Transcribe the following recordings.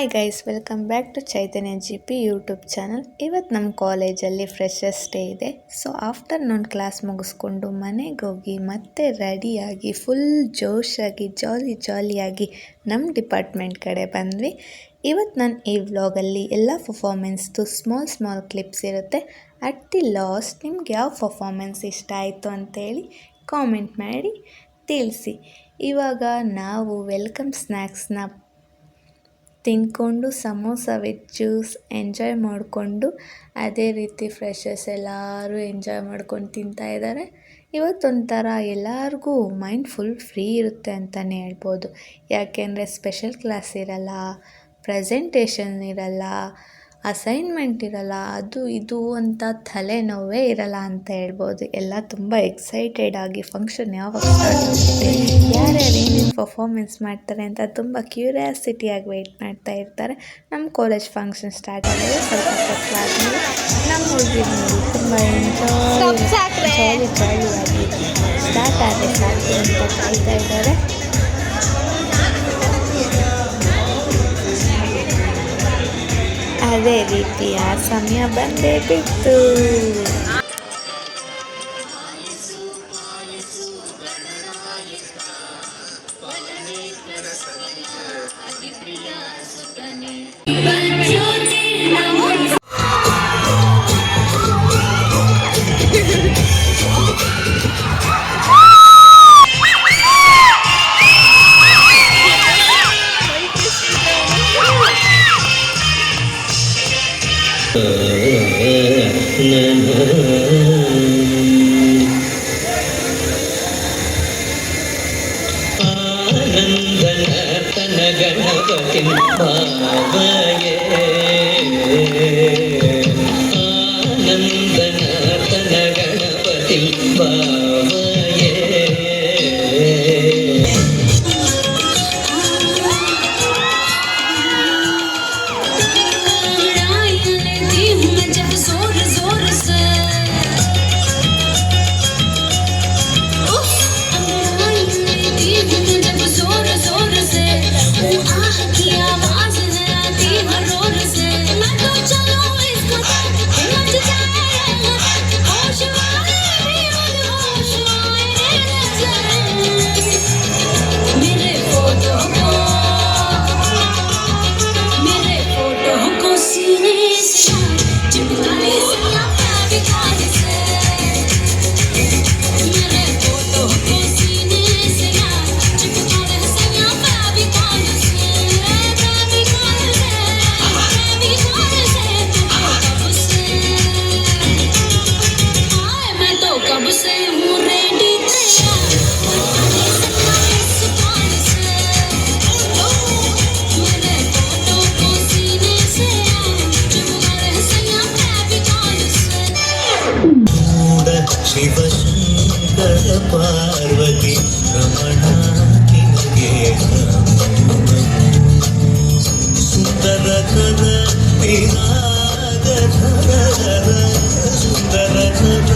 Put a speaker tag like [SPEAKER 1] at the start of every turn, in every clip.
[SPEAKER 1] Hi guys, welcome back to Chaitanya GP YouTube channel. ಇವತ್ತು ನಮ್ಮ ಕಾಲೇಜಲ್ಲಿ ಫ್ರೆಶರ್ಸ್ ಡೇ ಇದೆ. ಸೊ ಆಫ್ಟರ್ನೂನ್ ಕ್ಲಾಸ್ ಮುಗಿಸ್ಕೊಂಡು ಮನೆಗೆ ಹೋಗಿ ಮತ್ತೆ ರೆಡಿಯಾಗಿ ಫುಲ್ ಜೋಶಾಗಿ ಜಾಲಿಯಾಗಿ ನಮ್ಮ ಡಿಪಾರ್ಟ್ಮೆಂಟ್ ಕಡೆ ಬಂದ್ವಿ. ಇವತ್ತು ನಾನು ಈ ವ್ಲಾಗಲ್ಲಿ ಎಲ್ಲ ಪರ್ಫಾರ್ಮೆನ್ಸ್ದು ಸ್ಮಾಲ್ ಕ್ಲಿಪ್ಸ್ ಇರುತ್ತೆ. ಅಟ್ ದಿ ಲಾಸ್ಟ್ ನಿಮ್ಗೆ ಯಾವ ಪರ್ಫಾರ್ಮೆನ್ಸ್ ಇಷ್ಟ ಆಯಿತು ಅಂತೇಳಿ ಕಾಮೆಂಟ್ ಮಾಡಿ ತಿಳಿಸಿ. ಇವಾಗ ನಾವು ವೆಲ್ಕಮ್ ಸ್ನ್ಯಾಕ್ಸ್ನ ತಿಂದ್ಕೊಂಡು ಸಮೋಸ ವಿತ್ ಜ್ಯೂಸ್ ಎಂಜಾಯ್ ಮಾಡಿಕೊಂಡು, ಅದೇ ರೀತಿ ಫ್ರೆಶರ್ಸ್ ಎಲ್ಲರೂ ಎಂಜಾಯ್ ಮಾಡ್ಕೊಂಡು ತಿಂತಾಯಿದ್ದಾರೆ. ಇವತ್ತೊಂಥರ ಎಲ್ಲರಿಗೂ ಮೈಂಡ್ ಫುಲ್ ಫ್ರೀ ಇರುತ್ತೆ ಅಂತಲೇ ಹೇಳ್ಬೋದು. ಯಾಕೆಂದರೆ ಸ್ಪೆಷಲ್ ಕ್ಲಾಸ್ ಇರಲ್ಲ, ಪ್ರೆಸೆಂಟೇಷನ್ ಇರಲ್ಲ, ಅಸೈನ್ಮೆಂಟ್ ಇರಲ್ಲ, ಅದು ಇದು ಅಂತ ತಲೆನೋವೇ ಇರಲ್ಲ ಅಂತ ಹೇಳ್ಬೋದು. ಎಲ್ಲ ತುಂಬ ಎಕ್ಸೈಟೆಡ್ ಆಗಿ ಫಂಕ್ಷನ್ ಯಾವಾಗ ಸ್ಟಾರ್ಟ್ ಆಗುತ್ತೆ, ಯಾರ್ಯಾರು ಏನೇನು ಪರ್ಫಾರ್ಮೆನ್ಸ್ ಮಾಡ್ತಾರೆ ಅಂತ ತುಂಬ ಕ್ಯೂರಿಯಾಸಿಟಿಯಾಗಿ ವೆಯ್ಟ್ ಮಾಡ್ತಾ ಇರ್ತಾರೆ. ನಮ್ಮ ಕಾಲೇಜ್ ಫಂಕ್ಷನ್ ಸ್ಟಾರ್ಟ್ ಆಗಿದೆ. ಸ್ವಲ್ಪ ಹೊತ್ತಾದ್ಮೇಲೆ ನಮ್ಮ ಹುಡುಗಿರು ತುಂಬ ಜಾಲಿಯಾಗಿ ಸ್ಟಾರ್ಟ್ ಆದರೆ ಸಾಕು ಅಂತ ಕಾಯ್ತಾ ಇದ್ದಾರೆ. ಅದೇ ರೀತಿ ಆ ಸಮಯ ಬಂದೇ ಬಿತ್ತು.
[SPEAKER 2] ಗಣಪತಿ ಭಾವಯೇ ಆನಂದನಾಥನ ಗಣಪತಿ ಭಾವಯೇ. ಶಿವಶಂಕರ ಪಾರ್ವತಿ ರಮಣ ಕಿನಗೆ ಸುಂದರ ಕರ ವಿರಾಗ ಧರ ಸುಂದರ ಕರ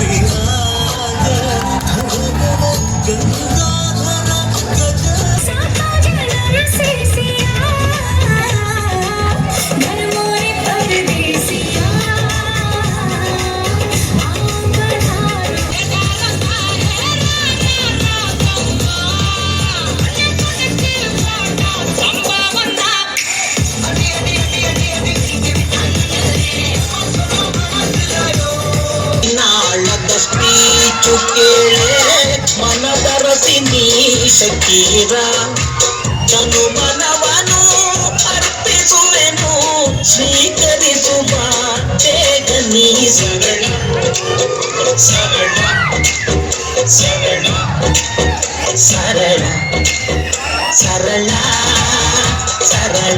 [SPEAKER 2] ವಿರಾಗ ಗಂಗಾಧರ ಗಜ ಮನದರಸಿ ನೀ ಶಕೀರ ತನು ಮನವನು ಅರ್ಪಿಸುವೆನು ಸ್ವೀಕರಿಸುವ ಬೇಗ ನೀ ಸರಳ ಸರಳ ಸರಳ ಸರಳ ಸರಳ ಸರಳ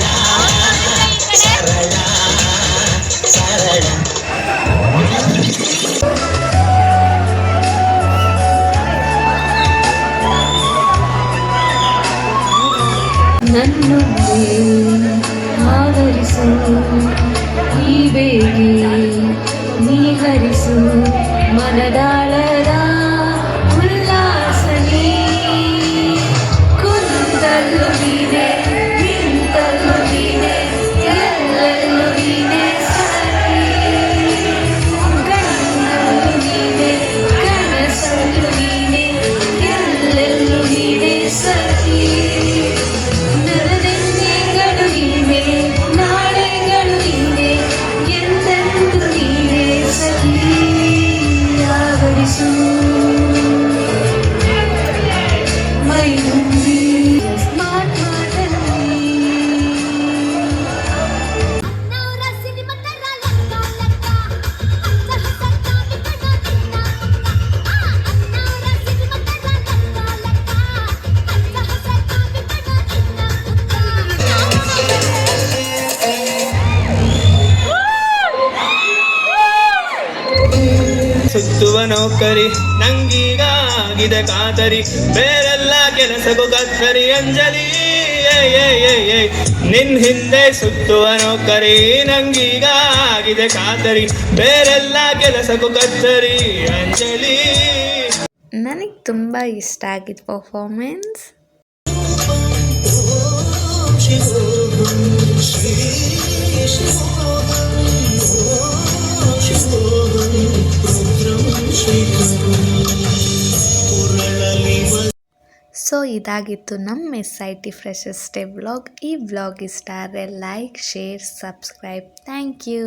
[SPEAKER 2] ಸರಳ ಸರಳ.
[SPEAKER 3] ನನ್ನೊಂದೇ ಆವರಿಸು ಈ ಬೇಗೆ ನೀ ಹರಿಸು ಮನದಾಳದ ಉಲ್ಲಾಸನೇ ಕುಂತಲ್ಲು ನೀನೆ ನಿಂತಲ್ಲು ನೀನೆ ಹರಿಸು ಮೈ ತುಂಬಿ ಸ್ಮಾರ್ಟ್ ಮಾರ್ಟಲ್ಲಿ
[SPEAKER 4] ಸುತ್ತುವ ನೌಕರಿ ನಂಗೀಗ ಆಗಿದೆ ಕಾತರಿ ಬೇರೆಲ್ಲ ಕೆಲಸಕ್ಕೂ ಕತ್ತರಿ ಅಂಜಲಿ ನಿನ್ ಹಿಂದೆ ಸುತ್ತುವ ನೌಕರಿ ನಂಗೀಗ ಆಗಿದೆ ಕಾತರಿ ಬೇರೆಲ್ಲ ಕೆಲಸಕ್ಕೂ ಕತ್ತರಿ ಅಂಜಲಿ.
[SPEAKER 1] ನನಗೆ ತುಂಬ ಇಷ್ಟ ಆಗಿದ್ದು ಪರ್ಫಾರ್ಮೆನ್ಸ್. ಸೊ ಇದಾಗಿತ್ತು ನಮ್ಮ SIT ಫ್ರೆಶರ್ಸ್ ಡೇ ವ್ಲಾಗ್. ಈ ವ್ಲಾಗ್ ಇಷ್ಟ ಆದರೆ like, share, subscribe. Thank you.